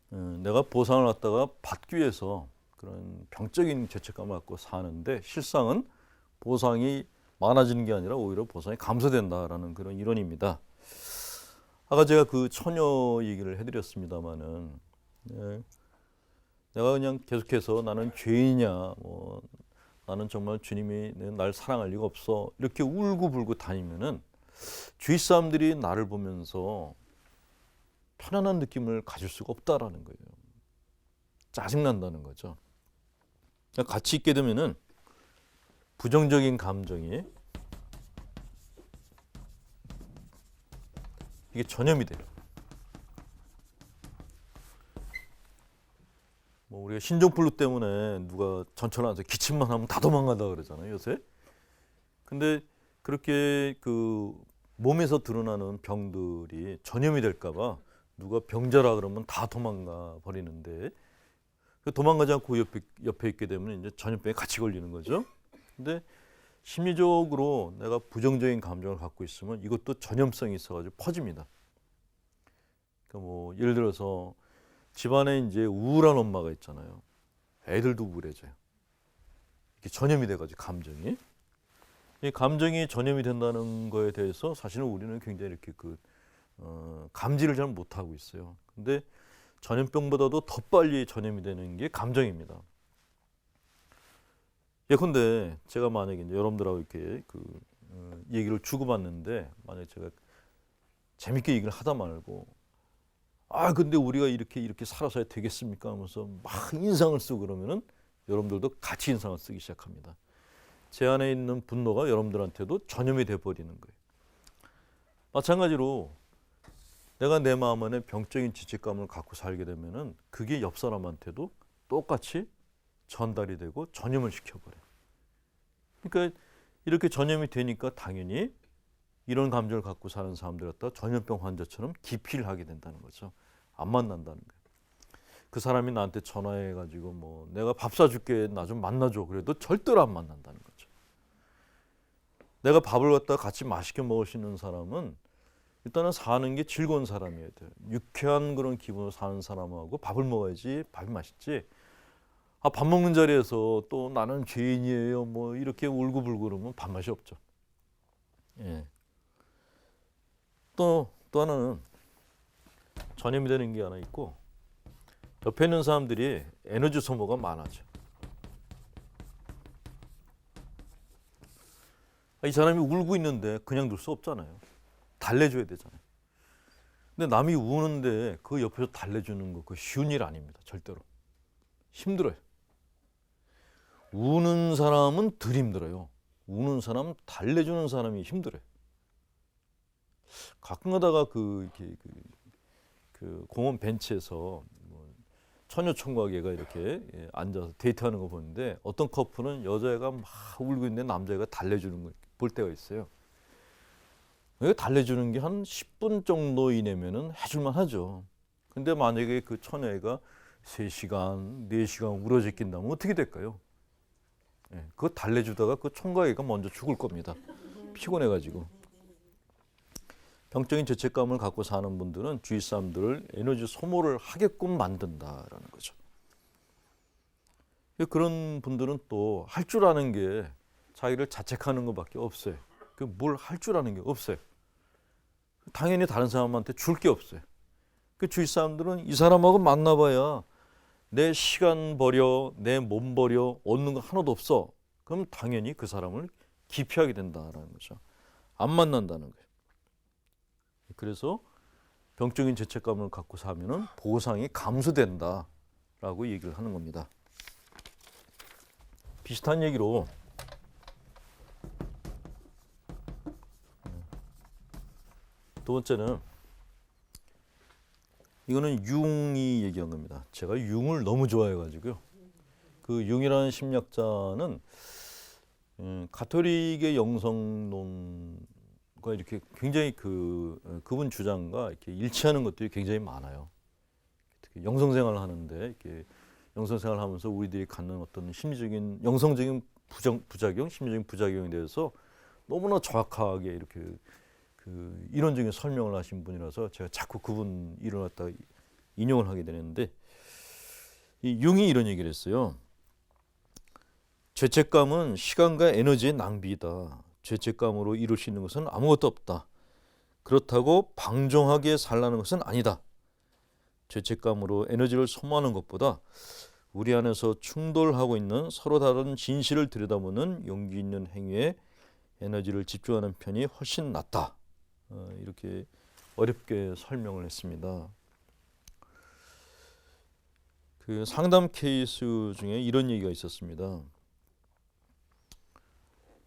건 내가 보상을 갖다가 받기 위해서 그런 병적인 죄책감을 갖고 사는데 실상은 보상이 많아지는 게 아니라 오히려 보상이 감소된다라는 그런 이론입니다. 아까 제가 그 처녀 얘기를 해드렸습니다마는 내가 그냥 계속해서 나는 죄인이냐, 나는 정말 주님이 날 사랑할 리가 없어 이렇게 울고불고 다니면은 주위 사람들이 나를 보면서 편안한 느낌을 가질 수가 없다라는 거예요. 짜증난다는 거죠. 같이 있게 되면은 부정적인 감정이 이게 전염이 돼요. 뭐 우리가 신종플루 때문에 누가 전철 안에서 기침만 하면 다 도망간다 그러잖아요, 요새. 근데 그렇게 그 몸에서 드러나는 병들이 전염이 될까봐 누가 병자라 그러면 다 도망가 버리는데, 도망가지 않고 옆에 있게 되면 이제 전염병에 같이 걸리는 거죠. 근데 심리적으로 내가 부정적인 감정을 갖고 있으면 이것도 전염성이 있어가지고 퍼집니다. 그러니까 뭐 예를 들어서 집안에 이제 우울한 엄마가 있잖아요. 애들도 우울해져요. 이렇게 전염이 돼가지고 감정이. 이 감정이 전염이 된다는 거에 대해서 사실은 우리는 굉장히 이렇게 감지를 잘 못하고 있어요. 근데 전염병보다도 더 빨리 전염이 되는 게 감정입니다. 예컨대 제가 만약에 이제 여러분들하고 이렇게 얘기를 주고받는데, 만약에 제가 재밌게 얘기를 하다 말고 근데 우리가 이렇게 살아서야 되겠습니까 하면서 막 인상을 쓰고 그러면은 여러분들도 같이 인상을 쓰기 시작합니다. 제 안에 있는 분노가 여러분들한테도 전염이 돼 버리는 거예요. 마찬가지로 내가 내 마음 안에 병적인 죄책감을 갖고 살게 되면은 그게 옆 사람한테도 똑같이 전달이 되고 전염을 시켜버려요. 그러니까 이렇게 전염이 되니까 당연히 이런 감정을 갖고 사는 사람들 갖다 전염병 환자처럼 기피를 하게 된다는 거죠. 안 만난다는 거예요. 그 사람이 나한테 전화해가지고 뭐 내가 밥 사줄게, 나 좀 만나줘 그래도 절대로 안 만난다는 거죠. 내가 밥을 갖다 같이 맛있게 먹을 수 있는 사람은 일단은 사는 게 즐거운 사람이어야 돼요. 유쾌한 그런 기분으로 사는 사람하고 밥을 먹어야지 밥이 맛있지. 밥 먹는 자리에서 또 나는 죄인이에요 뭐 이렇게 울고불고 그러면 밥맛이 없죠. 예. 또 하나는 전염이 되는 게 하나 있고, 옆에 있는 사람들이 에너지 소모가 많아져. 이 사람이 울고 있는데 그냥 둘 수 없잖아요. 달래줘야 되잖아요. 근데 남이 우는데 그 옆에서 달래주는 거 그거 쉬운 일 아닙니다. 절대로. 힘들어요. 우는 사람은 덜 힘들어요. 우는 사람, 달래주는 사람이 힘들어요. 가끔 가다가 그 공원 벤치에서 처녀 총각애가 이렇게 앉아서 데이트하는 거 보는데, 어떤 커플은 여자애가 막 울고 있는데 남자애가 달래주는 거 볼 때가 있어요. 달래주는 게 한 10분 정도 이내면은 해줄만 하죠. 근데 만약에 그 처녀애가 3시간, 4시간 울어제낀다면 어떻게 될까요? 그거 달래주다가 그 총각애가 먼저 죽을 겁니다. 피곤해가지고. 병적인 죄책감을 갖고 사는 분들은 주위 사람들을 에너지 소모를 하게끔 만든다라는 거죠. 그런 분들은 또 할 줄 아는 게 자기를 자책하는 것밖에 없어요. 뭘 할 줄 아는 게 없어요. 당연히 다른 사람한테 줄 게 없어요. 주위 사람들은 이 사람하고 만나봐야 내 시간 버려, 내 몸 버려, 얻는 거 하나도 없어. 그럼 당연히 그 사람을 기피하게 된다라는 거죠. 안 만난다는 거예요. 그래서 병적인 죄책감을 갖고 살면은 보상이 감소된다라고 얘기를 하는 겁니다. 비슷한 얘기로 두 번째는, 이거는 융이 얘기한 겁니다. 제가 융을 너무 좋아해가지고요. 그 융이라는 심리학자는 가톨릭의 영성론과 이렇게 굉장히 그분 주장과 이렇게 일치하는 것들이 굉장히 많아요. 특히 영성생활을 하는데 이렇게 영성생활을 하면서 우리들이 갖는 어떤 심리적인 영성적인 부작용, 심리적인 부작용에 대해서 너무나 정확하게 이렇게 이론적인 설명을 하신 분이라서 제가 자꾸 그분 이론을 갖다가 인용을 하게 되는데, 이 융이 이런 얘기를 했어요. 죄책감은 시간과 에너지의 낭비이다. 죄책감으로 이룰 수 있는 것은 아무것도 없다. 그렇다고 방종하게 살라는 것은 아니다. 죄책감으로 에너지를 소모하는 것보다 우리 안에서 충돌하고 있는 서로 다른 진실을 들여다보는 용기 있는 행위에 에너지를 집중하는 편이 훨씬 낫다. 이렇게 어렵게 설명을 했습니다. 그 상담 케이스 중에 이런 얘기가 있었습니다.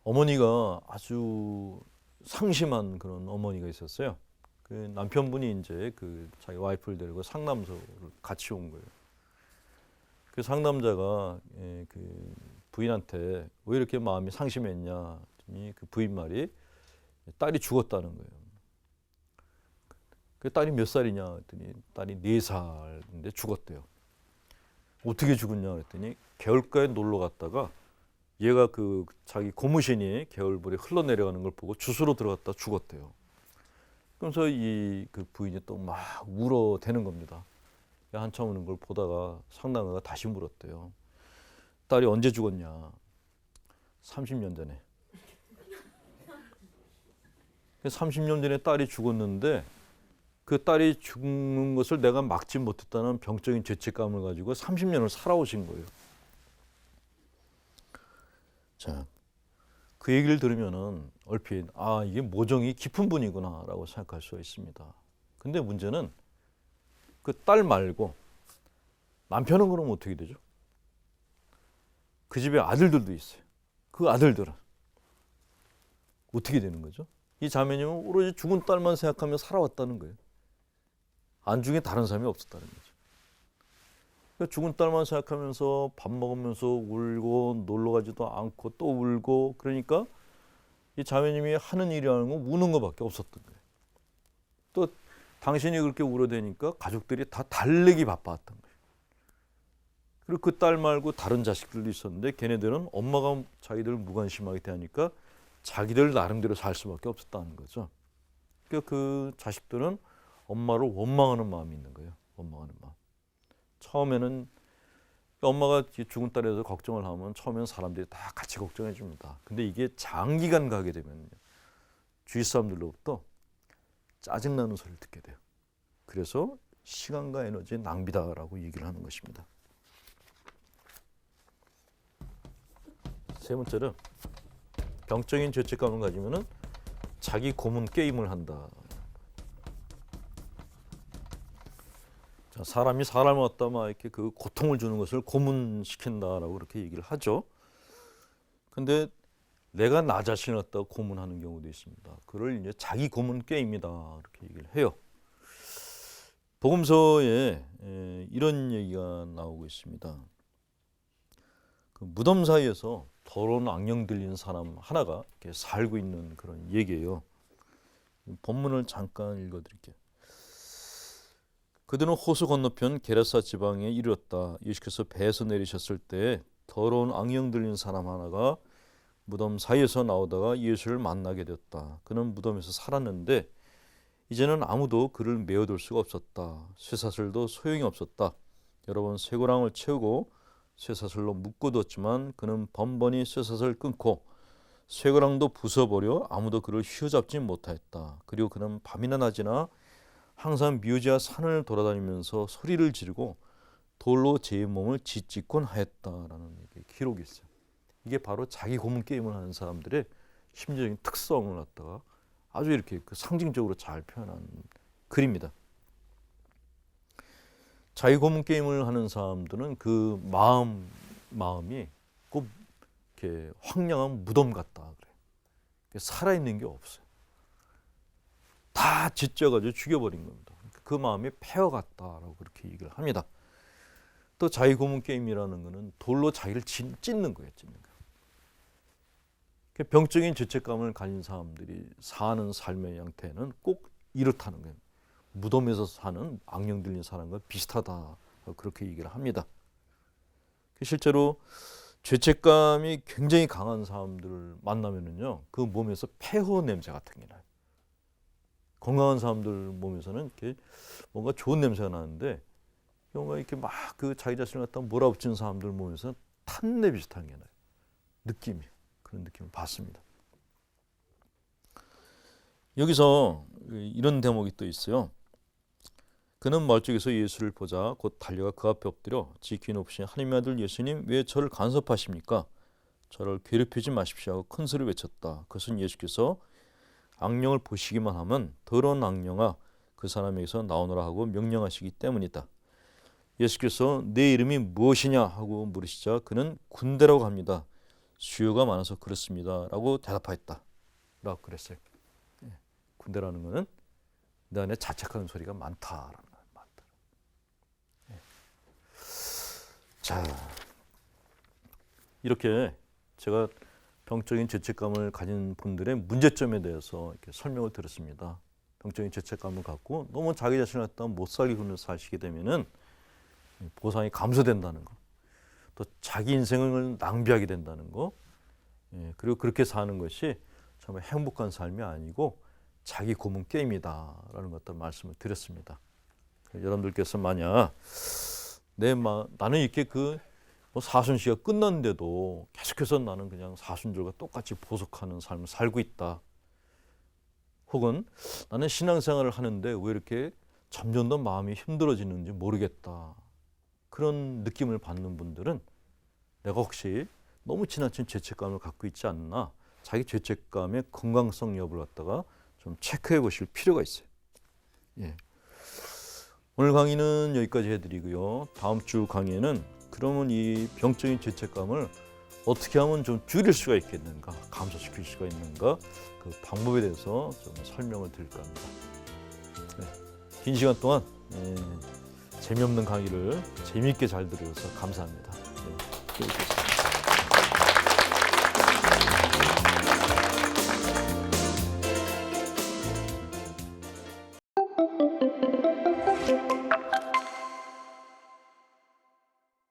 어머니가 아주 상심한 그런 어머니가 있었어요. 그 남편분이 이제 그 자기 와이프를 데리고 상담소를 같이 온 거예요. 그 상담자가 그 부인한테 왜 이렇게 마음이 상심했냐 했더니 그 부인 말이 딸이 죽었다는 거예요. 그 딸이 몇 살이냐 했더니 딸이 4살인데 죽었대요. 어떻게 죽었냐 그랬더니 개울가에 놀러 갔다가 얘가 그 자기 고무신이 개울물에 흘러내려가는 걸 보고 주스로 들어갔다 죽었대요. 그래서 이 그 부인이 또 막 울어대는 겁니다. 한참 우는 걸 보다가 상담가가 다시 물었대요. 딸이 언제 죽었냐? 30년 전에. 30년 전에 딸이 죽었는데 그 딸이 죽는 것을 내가 막지 못했다는 병적인 죄책감을 가지고 30년을 살아오신 거예요. 자, 그 얘기를 들으면은 얼핏 이게 모정이 깊은 분이구나라고 생각할 수가 있습니다. 근데 문제는 그 딸 말고 남편은 그럼 어떻게 되죠? 그 집에 아들들도 있어요. 그 아들들은 어떻게 되는 거죠? 이 자매님은 오로지 죽은 딸만 생각하며 살아왔다는 거예요. 안중에 다른 사람이 없었다는 거죠. 그러니까 죽은 딸만 생각하면서 밥 먹으면서 울고 놀러 가지도 않고 또 울고 그러니까 이 자매님이 하는 일이라는 건 우는 것밖에 없었던 거예요. 또 당신이 그렇게 울어대니까 가족들이 다 달래기 바빴던 거예요. 그리고 그 딸 말고 다른 자식들도 있었는데 걔네들은 엄마가 자기들을 무관심하게 대하니까 자기들 나름대로 살 수밖에 없었다는 거죠. 그러니까 그 자식들은 엄마를 원망하는 마음이 있는 거예요. 원망하는 마음. 처음에는 엄마가 죽은 딸에 대해서 걱정을 하면 처음에는 사람들이 다 같이 걱정해 줍니다. 근데 이게 장기간 가게 되면 주위 사람들로부터 짜증나는 소리를 듣게 돼요. 그래서 시간과 에너지의 낭비다라고 얘기를 하는 것입니다. 세 번째는 병적인 죄책감을 가지면은 자기 고문 게임을 한다. 자, 사람이 사람을 갖다 막 이렇게 그 고통을 주는 것을 고문시킨다라고 그렇게 얘기를 하죠. 근데 내가 나 자신을 갖다 고문하는 경우도 있습니다. 그걸 이제 자기 고문 게임이다 이렇게 얘기를 해요. 복음서에 이런 얘기가 나오고 있습니다. 그 무덤 사이에서 더러운 악령 들린 사람 하나가 이렇게 살고 있는 그런 얘기예요. 본문을 잠깐 읽어드릴게요. 그들은 호수 건너편 게라사 지방에 이르렀다. 예수께서 배에서 내리셨을 때 더러운 악령 들린 사람 하나가 무덤 사이에서 나오다가 예수를 만나게 되었다. 그는 무덤에서 살았는데 이제는 아무도 그를 메어둘 수가 없었다. 쇠사슬도 소용이 없었다. 여러 번 쇠고랑을 채우고 쇠사슬로 묶어뒀지만 그는 번번이 쇠사슬을 끊고 쇠고랑도 부숴버려 아무도 그를 휘어잡지 못하였다. 그리고 그는 밤이나 낮이나 항상 묘지와 산을 돌아다니면서 소리를 지르고 돌로 제 몸을 짓짓곤 하였다라는 기록이 있어요. 이게 바로 자기 고문 게임을 하는 사람들의 심리적인 특성을 갖다가 아주 이렇게 그 상징적으로 잘 표현한 글입니다. 자기 고문 게임을 하는 사람들은 그 마음이 꼭 이렇게 황량한 무덤 같다 그래요. 살아있는 게 없어요. 다 짓져가지고 죽여버린 겁니다. 그 마음이 폐허 같다라고 그렇게 얘기를 합니다. 또 자기 고문 게임이라는 것은 돌로 자기를 찢는 거예요. 찢는 거. 병적인 죄책감을 가진 사람들이 사는 삶의 양태는 꼭 이렇다는 거예요. 무덤에서 사는 악령 들린 사람과 비슷하다 그렇게 얘기를 합니다. 실제로 죄책감이 굉장히 강한 사람들을 만나면은요, 그 몸에서 폐허 냄새 같은 게 나요. 건강한 사람들 몸에서는 이렇게 뭔가 좋은 냄새가 나는데, 뭔가 이렇게 막 그 자기 자신을 갖다 몰아붙이는 사람들 몸에서는 탄내 비슷한 게 나요. 느낌이. 그런 느낌을 받습니다. 여기서 이런 대목이 또 있어요. 그는 멀찍이서 예수를 보자 곧 달려가 그 앞에 엎드려 지키 높으신 하나님의 아들 예수님, 왜 저를 간섭하십니까? 저를 괴롭히지 마십시오 하고 큰 소리를 외쳤다. 그것은 예수께서 악령을 보시기만 하면 더러운 악령아 그 사람에게서 나오너라 하고 명령하시기 때문이다. 예수께서 내 이름이 무엇이냐 하고 물으시자 그는 군대라고 합니다. 수요가 많아서 그렇습니다. 라고 대답하였다. 라고 그랬어요. 군대라는 것은 내 안에 자책하는 소리가 많다라는 거예요. 많다. 자, 이렇게 제가 병적인 죄책감을 가진 분들의 문제점에 대해서 이렇게 설명을 드렸습니다. 병적인 죄책감을 갖고 너무 자기 자신을 갖다 못 살리고 사시게 되면은 보상이 감소된다는 거, 또 자기 인생을 낭비하게 된다는 거, 그리고 그렇게 사는 것이 정말 행복한 삶이 아니고 자기 고문 게임이다라는 것들 말씀을 드렸습니다. 여러분들께서 만약 나는 이렇게 뭐 사순시가 끝났는데도 계속해서 나는 그냥 사순절과 똑같이 보석하는 삶을 살고 있다. 혹은 나는 신앙생활을 하는데 왜 이렇게 점점 더 마음이 힘들어지는지 모르겠다. 그런 느낌을 받는 분들은 내가 혹시 너무 지나친 죄책감을 갖고 있지 않나, 자기 죄책감의 건강성 여부를 갖다가 좀 체크해 보실 필요가 있어요. 예. 오늘 강의는 여기까지 해드리고요. 다음 주 강의에는 그러면 이 병적인 죄책감을 어떻게 하면 좀 줄일 수가 있겠는가, 감소시킬 수가 있는가, 그 방법에 대해서 좀 설명을 드릴까 합니다. 긴 시간 동안 재미없는 강의를 재미있게 잘 들어줘서 감사합니다. 네,